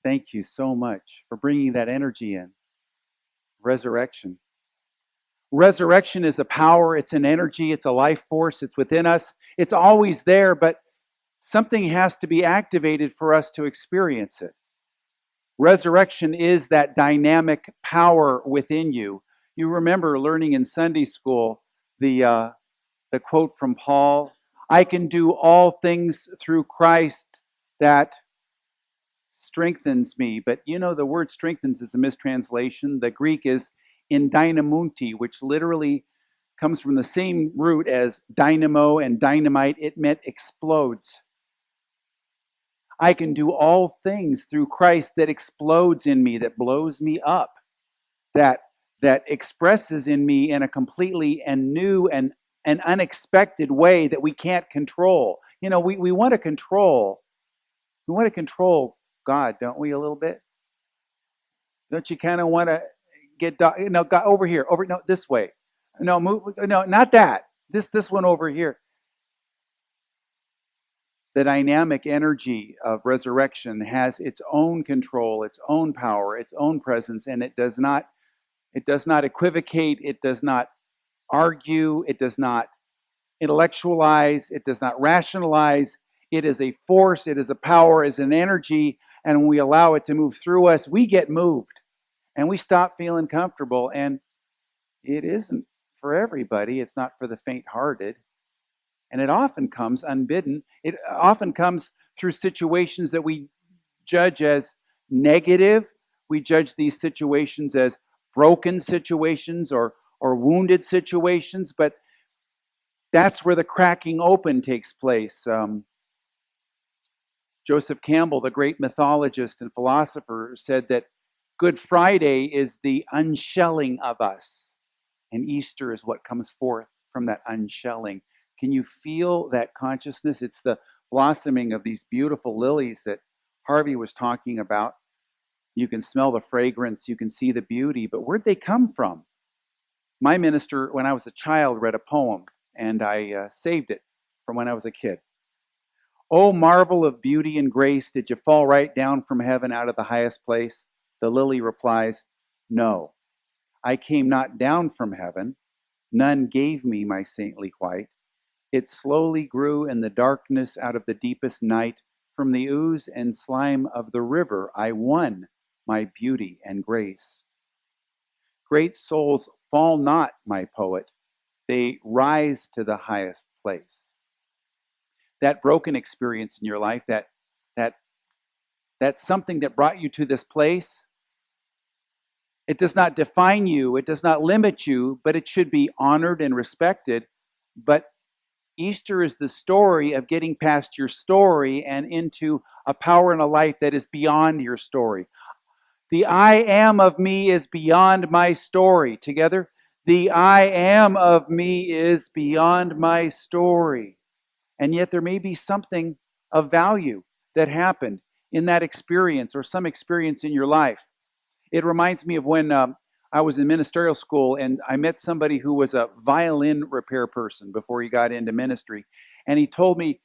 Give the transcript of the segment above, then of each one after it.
Thank you so much for bringing that energy in. Resurrection. Resurrection is a power, it's an energy, it's a life force, it's within us. It's always there, but something has to be activated for us to experience it. Resurrection is that dynamic power within you. You remember learning in Sunday school the the quote from Paul, "I can do all things through Christ that strengthens me." But you know, the word strengthens is a mistranslation. The Greek is in dynamunti, which literally comes from the same root as dynamo and dynamite. It meant explodes. I can do all things through Christ that explodes in me, that blows me up, that that expresses in me in a completely and new and an unexpected way that we can't control. You know, we want to control. We want to control God, don't we, a little bit? Don't you kind of want to get no God over here, over no this way, no move, no not that. This one over here. The dynamic energy of resurrection has its own control, its own power, its own presence, and it does not equivocate, it does not argue, it does not intellectualize, it does not rationalize. It is a force, it is a power, it is an energy, and when we allow it to move through us, we get moved and we stop feeling comfortable. And it isn't for everybody, it's not for the faint hearted. And it often comes unbidden. It often comes through situations that we judge as negative. We judge these situations as broken situations or wounded situations, but that's where the cracking open takes place. Joseph Campbell, the great mythologist and philosopher, said that Good Friday is the unshelling of us, and Easter is what comes forth from that unshelling. Can you feel that consciousness? It's the blossoming of these beautiful lilies that Harvey was talking about. You can smell the fragrance, you can see the beauty, but where'd they come from? My minister, when I was a child, read a poem, and I saved it from when I was a kid. Oh, marvel of beauty and grace, did you fall right down from heaven out of the highest place? The lily replies, no, I came not down from heaven. None gave me my saintly white. It slowly grew in the darkness out of the deepest night. From the ooze and slime of the river I won my beauty and grace. Great souls fall not, my poet. They rise to the highest place. That broken experience in your life, that that's something that brought you to this place. It does not define you, it does not limit you, but it should be honored and respected. But Easter is the story of getting past your story and into a power and a life that is beyond your story. The I am of me is beyond my story. Together, the I am of me is beyond my story. And yet there may be something of value that happened in that experience or some experience in your life. It reminds me of when I was in ministerial school and I met somebody who was a violin repair person before he got into ministry. And he told me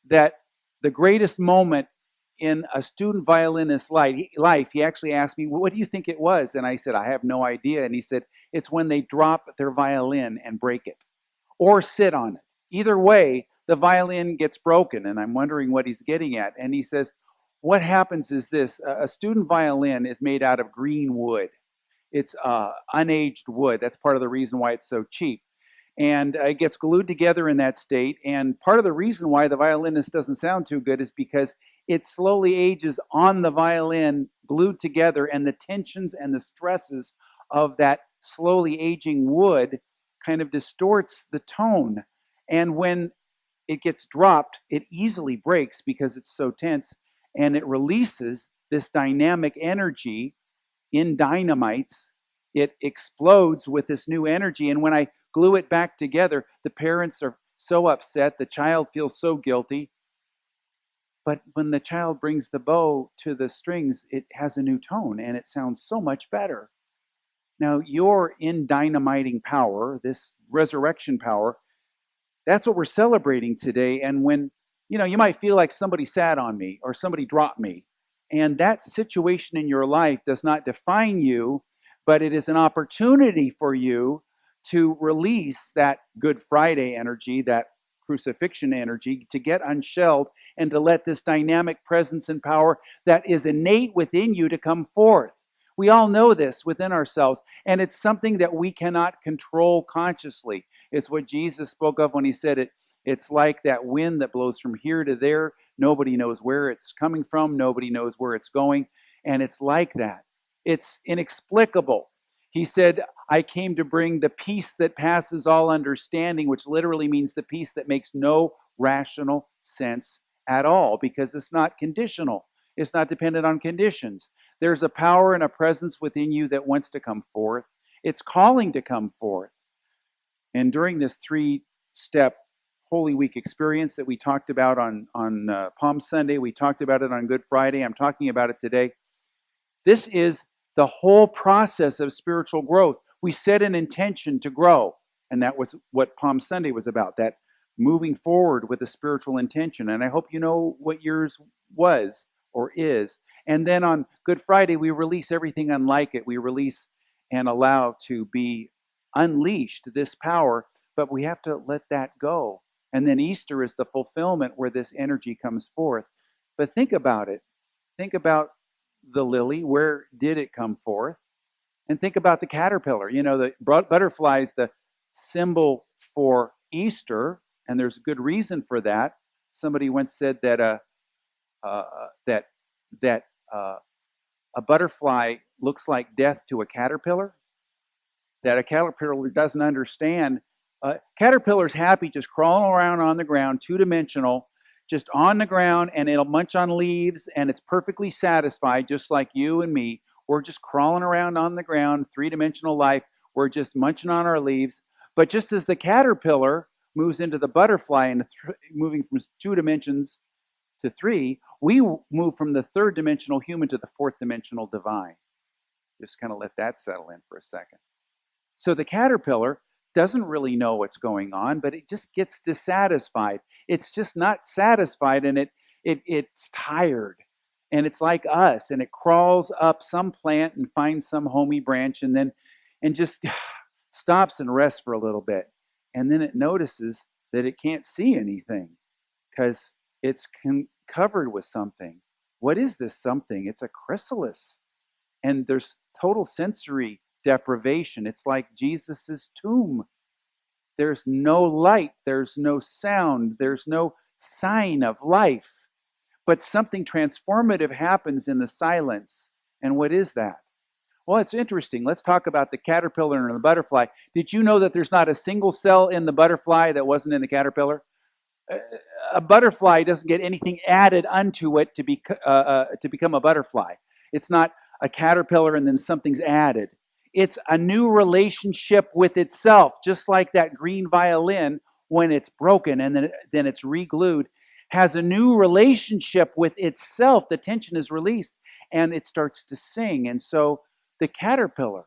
that the greatest moment in a student violinist's life, he actually asked me, well, what do you think it was? And I said, I have no idea. And he said, it's when they drop their violin and break it or sit on it. Either way, the violin gets broken. And I'm wondering what he's getting at. And he says, what happens is this: a student violin is made out of green wood. It's unaged wood. That's part of the reason why it's so cheap. And it gets glued together in that state. And part of the reason why the violinist doesn't sound too good is because it slowly ages on the violin, glued together, and the tensions and the stresses of that slowly aging wood kind of distorts the tone. And when it gets dropped, it easily breaks because it's so tense, and it releases this dynamic energy in dynamites. It explodes with this new energy. And when I glue it back together, the parents are so upset. The child feels so guilty. But when the child brings the bow to the strings, it has a new tone and it sounds so much better. Now, your in dynamiting power, this resurrection power, that's what we're celebrating today. And when, you might feel like somebody sat on me or somebody dropped me. And that situation in your life does not define you, but it is an opportunity for you to release that Good Friday energy, that crucifixion energy, to get unshelled and to let this dynamic presence and power that is innate within you to come forth. We all know this within ourselves, and it's something that we cannot control consciously. It's what Jesus spoke of when he said it's like that wind that blows from here to there. Nobody knows where it's coming from. Nobody knows where it's going. And it's like that. It's inexplicable. He said, I came to bring the peace that passes all understanding, which literally means the peace that makes no rational sense at all, because it's not conditional. It's not dependent on conditions. There's a power and a presence within you that wants to come forth. It's calling to come forth. And during this 3-step Holy Week experience that we talked about on Palm Sunday, we talked about it on Good Friday, I'm talking about it today. This is the whole process of spiritual growth. We set an intention to grow, and that was what Palm Sunday was about, that moving forward with a spiritual intention. And I hope you know what yours was or is. And then on Good Friday, we release everything unlike it. We release and allow to be unleashed this power, but we have to let that go. And then Easter is the fulfillment where this energy comes forth. But think about it. Think about the lily. Where did it come forth? And think about the caterpillar. You know, the butterfly is the symbol for Easter, and there's a good reason for that. Somebody once said that a butterfly looks like death to a caterpillar. That a caterpillar doesn't understand. Caterpillar's happy just crawling around on the ground, 2-dimensional, just on the ground, and it'll munch on leaves, and it's perfectly satisfied, just like you and me. We're just crawling around on the ground, 3-dimensional life. We're just munching on our leaves. But just as the caterpillar moves into the butterfly and moving from 2 dimensions to 3, we move from the 3rd-dimensional human to the 4th-dimensional divine. Just kind of let that settle in for a second. So the caterpillar doesn't really know what's going on, but it just gets dissatisfied. It's just not satisfied, and it's tired. And it's like us, and it crawls up some plant and finds some homey branch, and just stops and rests for a little bit. And then it notices that it can't see anything because it's covered with something. What is this something? It's a chrysalis. And there's total sensory deprivation. It's like Jesus's tomb. There's no light, there's no sound, there's no sign of life. But something transformative happens in the silence. And what is that? Well, it's interesting. Let's talk about the caterpillar and the butterfly. Did you know that there's not a single cell in the butterfly that wasn't in the caterpillar? A butterfly doesn't get anything added unto it to become a butterfly. It's not a caterpillar and then something's added. It's a new relationship with itself, just like that green violin, when it's broken and then it's re-glued, has a new relationship with itself. The tension is released and it starts to sing. And so the caterpillar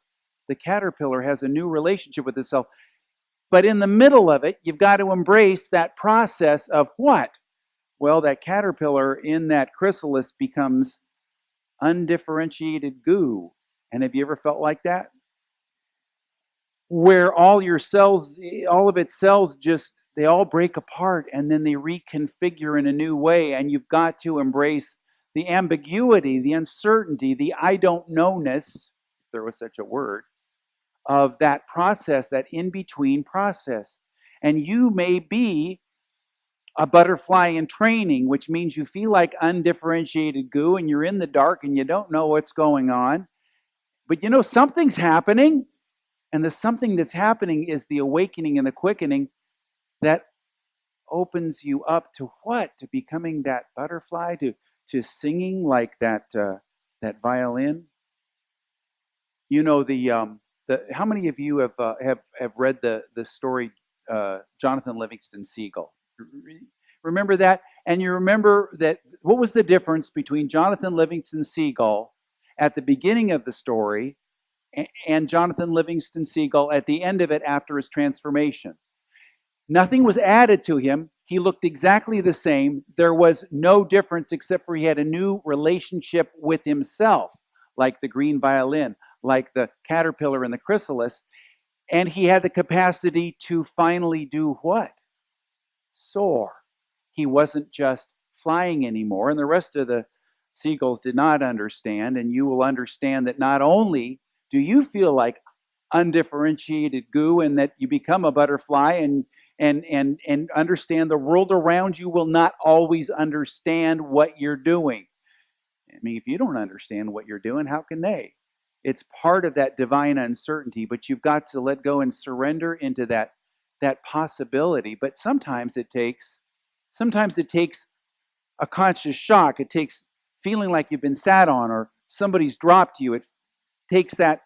has a new relationship with itself. But in the middle of it, you've got to embrace that process of what? Well, that caterpillar in that chrysalis becomes undifferentiated goo. And have you ever felt like that? Where all your cells, all of its cells they all break apart and then they reconfigure in a new way. And you've got to embrace the ambiguity, the uncertainty, the I don't know-ness, if there was such a word, of that process, that in-between process. And you may be a butterfly in training, which means you feel like undifferentiated goo and you're in the dark and you don't know what's going on. But you know something's happening. And the something that's happening is the awakening and the quickening that opens you up to what? To becoming that butterfly, to singing like that violin. You know how many of you have read the story Jonathan Livingston Seagull? Remember that? And you remember that what was the difference between Jonathan Livingston Seagull at the beginning of the story and Jonathan Livingston Seagull at the end of it after his transformation? Nothing was added to him. He looked exactly the same. There was no difference except for he had a new relationship with himself, like the green violin, like the caterpillar and the chrysalis. And he had the capacity to finally do what? Soar. He wasn't just flying anymore. And the rest of the seagulls did not understand. And you will understand that not only do you feel like undifferentiated goo and that you become a butterfly and understand the world around you will not always understand what you're doing. I mean, if you don't understand what you're doing, how can they? It's part of that divine uncertainty, but you've got to let go and surrender into that possibility. But sometimes it takes a conscious shock. It takes feeling like you've been sat on or somebody's dropped you. It takes that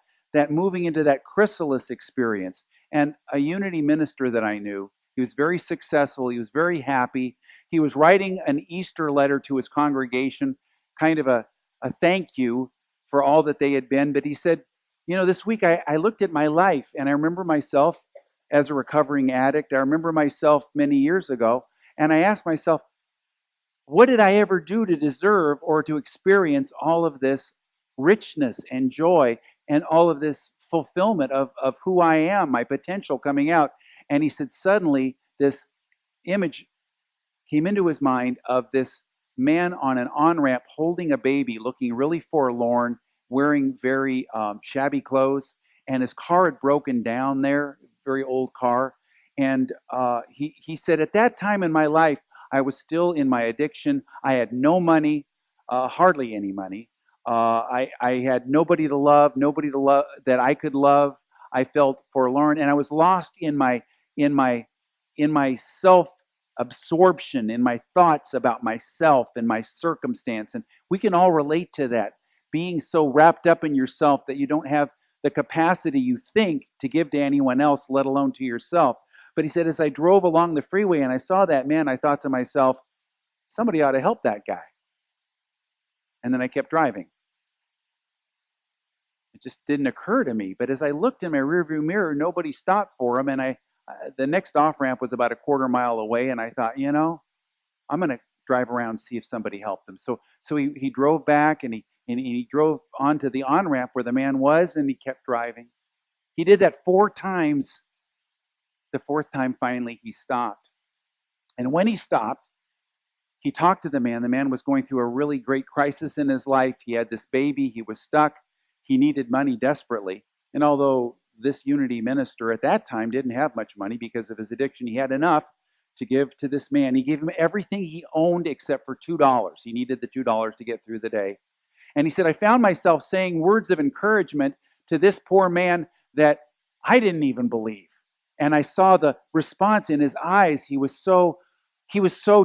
moving into that chrysalis experience. And a Unity minister that I knew, he was very successful. He was very happy. He was writing an Easter letter to his congregation, kind of a thank you for all that they had been. But he said, this week I looked at my life and I remember myself as a recovering addict. I remember myself many years ago. And I asked myself, what did I ever do to deserve or to experience all of this richness and joy and all of this fulfillment of who I am, my potential coming out? And he said, suddenly this image came into his mind of this man on an on-ramp holding a baby, looking really forlorn, wearing very shabby clothes, and his car had broken down there, very old car. And he said, at that time in my life, I was still in my addiction. I had no money, hardly any money. I had nobody to love that I could love. I felt forlorn, and I was lost in my self absorption, in my thoughts about myself and my circumstance. And we can all relate to that, being so wrapped up in yourself that you don't have the capacity you think to give to anyone else, let alone to yourself. But he said, as I drove along the freeway and I saw that man, I thought to myself, somebody ought to help that guy. And then I kept driving. It just didn't occur to me. But as I looked in my rearview mirror, nobody stopped for him. And the next off ramp was about a quarter mile away. And I thought, I'm going to drive around and see if somebody helped him. So he drove back and he drove onto the on ramp where the man was, and he kept driving. He did that 4 times. The 4th time, finally, he stopped. And when he stopped, he talked to the man. The man was going through a really great crisis in his life. He had this baby. He was stuck. He needed money desperately. And although this Unity minister at that time didn't have much money because of his addiction, he had enough to give to this man. He gave him everything he owned except for $2. He needed the $2 to get through the day. And he said, I found myself saying words of encouragement to this poor man that I didn't even believe. And I saw the response in his eyes. He was so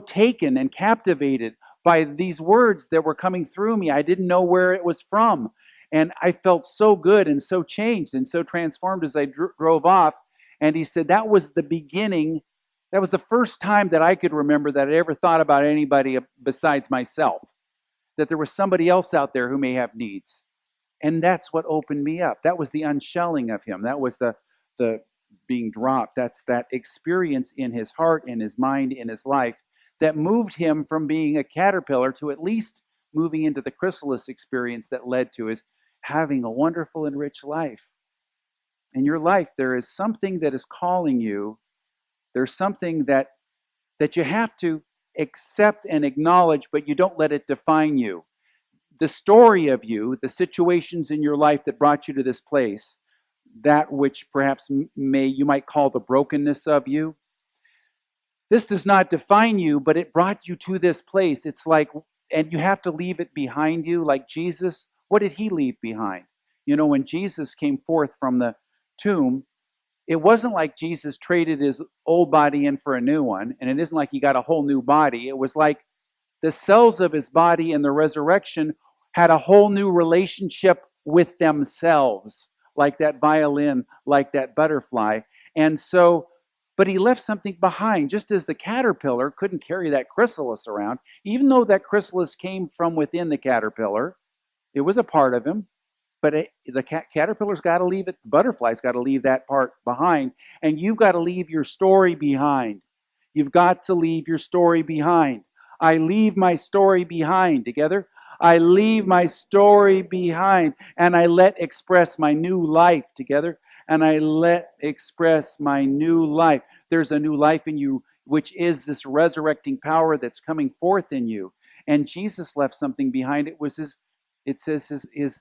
taken and captivated by these words that were coming through me. I didn't know where it was from. And I felt so good and so changed and so transformed as I drove off. And he said, that was the beginning. That was the first time that I could remember that I ever thought about anybody besides myself, that there was somebody else out there who may have needs. And that's what opened me up. That was the unshelling of him. That was the being dropped. That's that experience in his heart, in his mind, in his life that moved him from being a caterpillar to at least moving into the chrysalis experience that led to his having a wonderful and rich life. In your life, there is something that is calling you. There's something that you have to accept and acknowledge, but you don't let it define you. The story of you, the situations in your life that brought you to this place, that which perhaps you might call the brokenness of you. This does not define you, but it brought you to this place. It's like, and you have to leave it behind you, like Jesus. What did he leave behind? When Jesus came forth from the tomb, it wasn't like Jesus traded his old body in for a new one, and it isn't like he got a whole new body. It was like the cells of his body in the resurrection had a whole new relationship with themselves, like that violin, like that butterfly. And so, but he left something behind, just as the caterpillar couldn't carry that chrysalis around, even though that chrysalis came from within the caterpillar. It was a part of him, but the caterpillar's got to leave it, the butterfly's got to leave that part behind, and you've got to leave your story behind. You've got to leave your story behind. I leave my story behind. Together? I leave my story behind and I let express my new life. Together? And I let express my new life. There's a new life in you, which is this resurrecting power that's coming forth in you. And Jesus left something behind. It says his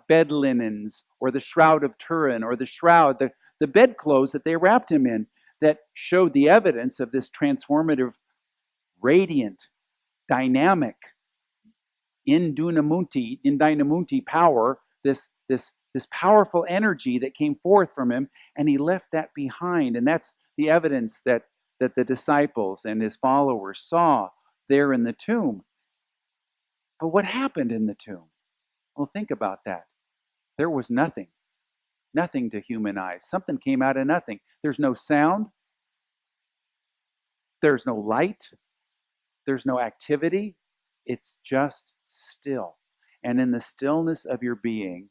bed linens, or the shroud of Turin, or the shroud, the bedclothes that they wrapped him in, that showed the evidence of this transformative, radiant, dynamic, in dynamunti power, this powerful energy that came forth from him, and he left that behind. And that's the evidence that the disciples and his followers saw there in the tomb. But what happened in the tomb? Well, think about that. There was nothing to human eyes. Something came out of nothing. There's no sound, there's no light, there's no activity. It's just still. And in the stillness of your being,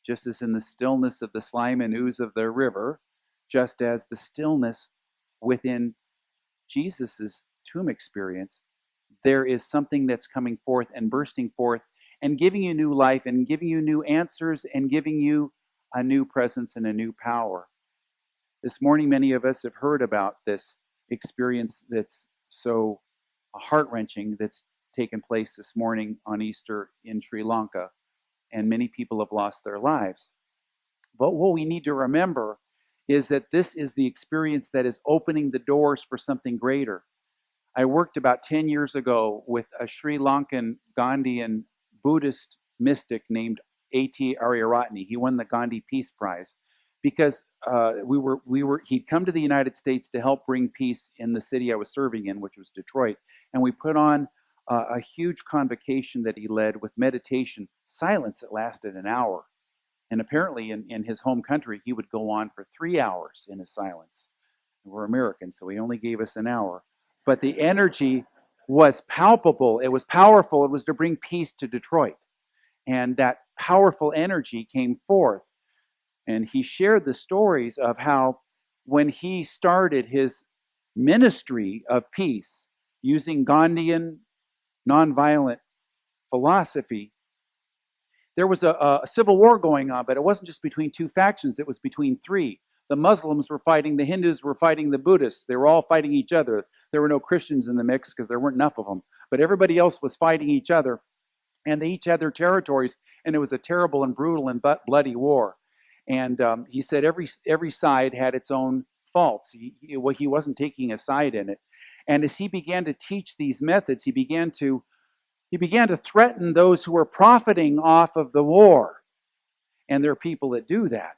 just as in the stillness of the slime and ooze of the river, just as the stillness within Jesus's tomb experience, there is something that's coming forth and bursting forth and giving you new life and giving you new answers and giving you a new presence and a new power. This morning, many of us have heard about this experience that's so heart-wrenching that's taken place this morning on Easter in Sri Lanka, and many people have lost their lives. But what we need to remember is that this is the experience that is opening the doors for something greater. I worked about 10 years ago with a Sri Lankan Gandhian Buddhist mystic named A.T. Ariyaratne. He won the Gandhi Peace Prize because he'd come to the United States to help bring peace in the city I was serving in, which was Detroit. And we put on a huge convocation that he led with meditation, silence that lasted an hour. And apparently in his home country, he would go on for 3 hours in his silence. We're Americans, so he only gave us an hour. But the energy was palpable. It was powerful. It was to bring peace to Detroit. And that powerful energy came forth. And he shared the stories of how when he started his ministry of peace using Gandhian nonviolent philosophy, there was a civil war going on, but it wasn't just between two factions, it was between three. The Muslims were fighting, the Hindus were fighting the Buddhists. They were all fighting each other. There were no Christians in the mix because there weren't enough of them. But everybody else was fighting each other, and they each had their territories, and it was a terrible and brutal and bloody war. And he said every side had its own faults. He wasn't taking a side in it. And as he began to teach these methods, he began to threaten those who were profiting off of the war. And there are people that do that.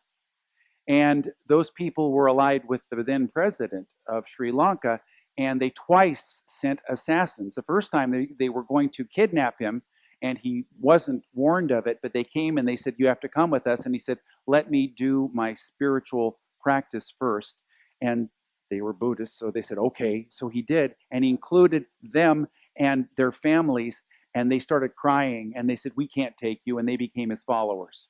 And those people were allied with the then president of Sri Lanka, and they twice sent assassins. The first time they were going to kidnap him, and he wasn't warned of it, but they came and they said, "You have to come with us." And he said, "Let me do my spiritual practice first." And they were Buddhists, so they said, "Okay." So he did, and he included them and their families, and they started crying, and they said, "We can't take you," and they became his followers.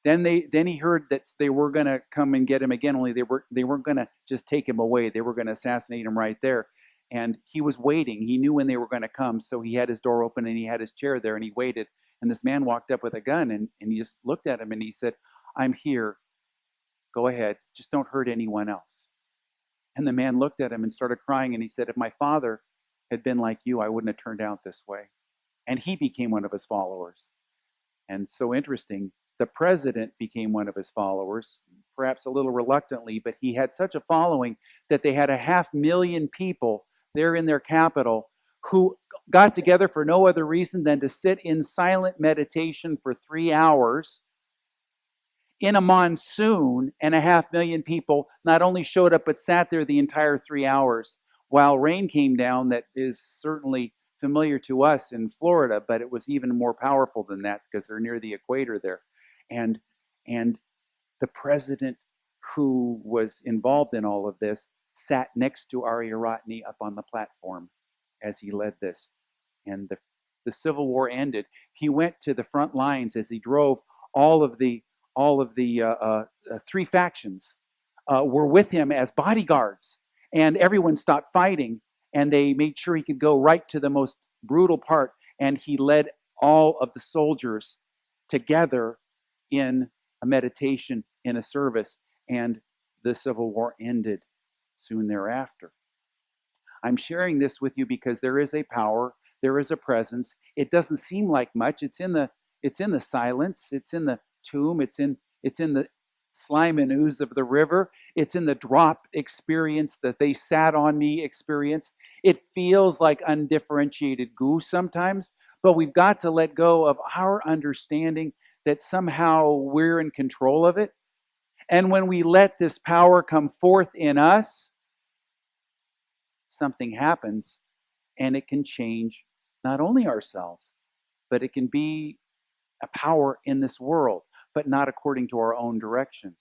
Then he heard that they were going to come and get him again, only they weren't going to just take him away. They were going to assassinate him right there. And he was waiting. He knew when they were going to come, so he had his door open and he had his chair there and he waited. And this man walked up with a gun and he just looked at him and he said, "I'm here. Go ahead. Just don't hurt anyone else." And the man looked at him and started crying and he said, "If my father had been like you, I wouldn't have turned out this way." And he became one of his followers. And so interesting, the president became one of his followers, perhaps a little reluctantly, but he had such a following that they had 500,000 people there in their capital who got together for no other reason than to sit in silent meditation for 3 hours in a monsoon, and 500,000 people not only showed up but sat there the entire 3 hours while rain came down. That is certainly familiar to us in Florida, but it was even more powerful than that because they're near the equator there. And the president who was involved in all of this sat next to Ariyaratne up on the platform as he led this. And the Civil War ended. He went to the front lines as he drove. All of the three factions were with him as bodyguards. And everyone stopped fighting, and they made sure he could go right to the most brutal part. And he led all of the soldiers together in a meditation, in a service, and the Civil War ended soon thereafter. I'm sharing this with you because there is a power, there is a presence. It doesn't seem like much. It's in the silence, it's in the tomb, it's in the slime and ooze of the river. It's in the drop experience, that they sat on me experience. It feels like undifferentiated goo sometimes, but we've got to let go of our understanding that somehow we're in control of it. And when we let this power come forth in us, something happens, and it can change not only ourselves, but it can be a power in this world, but not according to our own direction.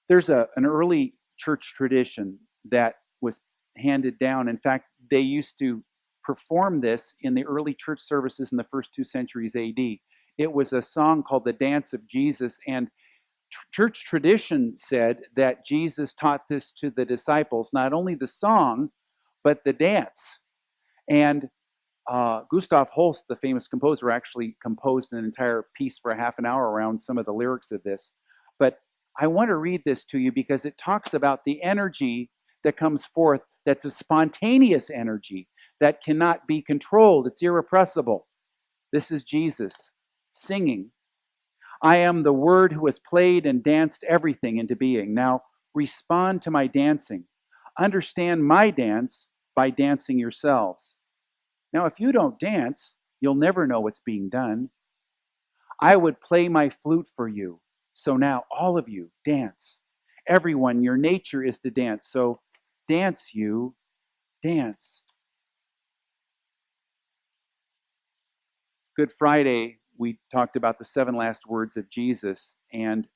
There's an early church tradition that was handed down. In fact, they used to perform this in the early church services in the first 2 centuries AD. It was a song called the Dance of Jesus, and church tradition said that Jesus taught this to the disciples, not only the song, but the dance. And Gustav Holst, the famous composer, actually composed an entire piece for a half an hour around some of the lyrics of this. But I want to read this to you because it talks about the energy that comes forth, that's a spontaneous energy that cannot be controlled, it's irrepressible. This is Jesus singing. I am the Word who has played and danced everything into being. Now respond to my dancing. Understand my dance by dancing yourselves. Now, if you don't dance, you'll never know what's being done. I would play my flute for you. So now, all of you, dance. Everyone, your nature is to dance. So dance, you, dance. Good Friday, we talked about the 7 last words of Jesus, and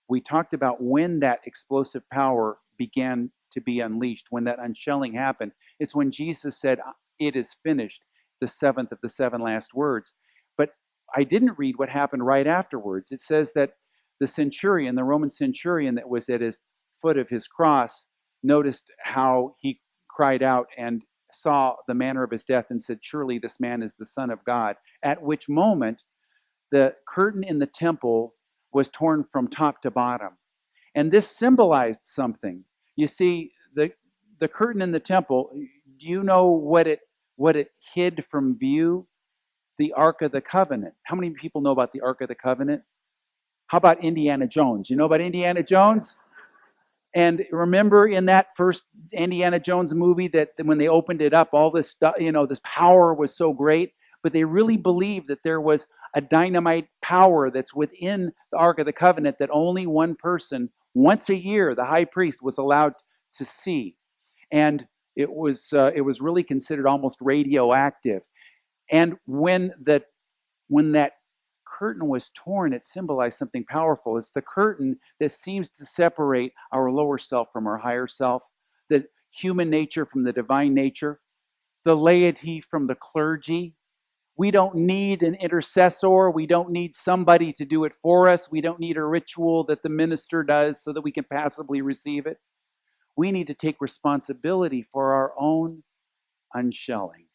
we talked about when that explosive power began to be unleashed, when that unshelling happened. It's when Jesus said, "It is finished," the 7th of the 7 last words. But I didn't read what happened right afterwards. It says that the centurion, the Roman centurion that was at his foot of his cross, noticed how he cried out and saw the manner of his death and said, "Surely this man is the Son of God." At which moment, the curtain in the temple was torn from top to bottom. And this symbolized something. You see, the curtain in the temple, do you know what it hid from view? The Ark of the Covenant. How many people know about the Ark of the Covenant? How about Indiana Jones? You know about Indiana Jones? And remember in that first Indiana Jones movie that when they opened it up, all this stuff, this power was so great, but they really believed that there was a dynamite power that's within the Ark of the Covenant that only one person, once a year, the high priest, was allowed to see. And it was really considered almost radioactive. And when that curtain was torn, it symbolized something powerful. It's the curtain that seems to separate our lower self from our higher self, the human nature from the divine nature, the laity from the clergy. We don't need an intercessor. We don't need somebody to do it for us. We don't need a ritual that the minister does so that we can passively receive it. We need to take responsibility for our own unshelling.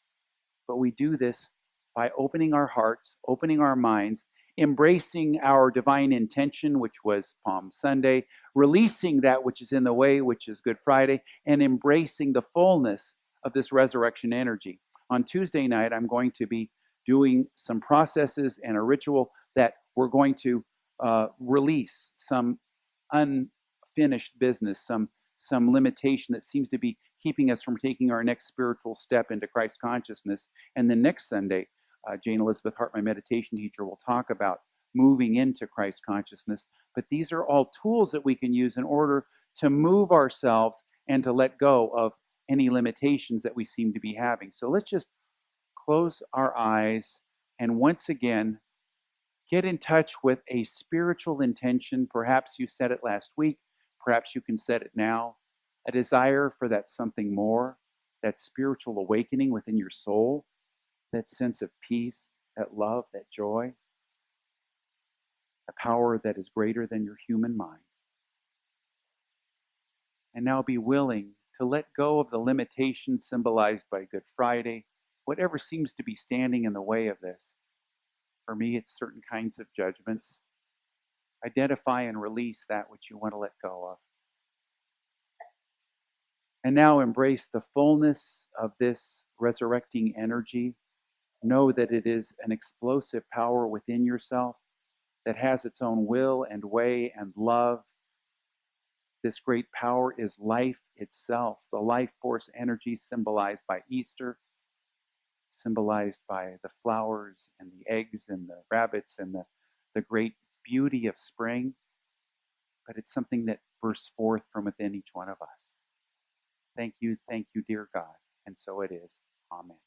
But we do this by opening our hearts, opening our minds, embracing our divine intention, which was Palm Sunday, releasing that which is in the way, which is Good Friday, and embracing the fullness of this resurrection energy. On Tuesday night, I'm going to be doing some processes and a ritual that we're going to release some unfinished business, some limitation that seems to be keeping us from taking our next spiritual step into Christ consciousness. And then next Sunday, Jane Elizabeth Hart, my meditation teacher, will talk about moving into Christ consciousness. But these are all tools that we can use in order to move ourselves and to let go of any limitations that we seem to be having. So let's just close our eyes and once again get in touch with a spiritual intention. Perhaps you said it last week. Perhaps you can set it now. A desire for that something more, that spiritual awakening within your soul, that sense of peace, that love, that joy, a power that is greater than your human mind. And now be willing to let go of the limitations symbolized by Good Friday, whatever seems to be standing in the way of this. For me, it's certain kinds of judgments. Identify and release that which you want to let go of. And now embrace the fullness of this resurrecting energy. Know that it is an explosive power within yourself that has its own will and way and love. This great power is life itself, the life force energy symbolized by Easter, symbolized by the flowers and the eggs and the rabbits and the great beauty of spring. But it's something that bursts forth from within each one of us. Thank you, dear God. And so it is. Amen.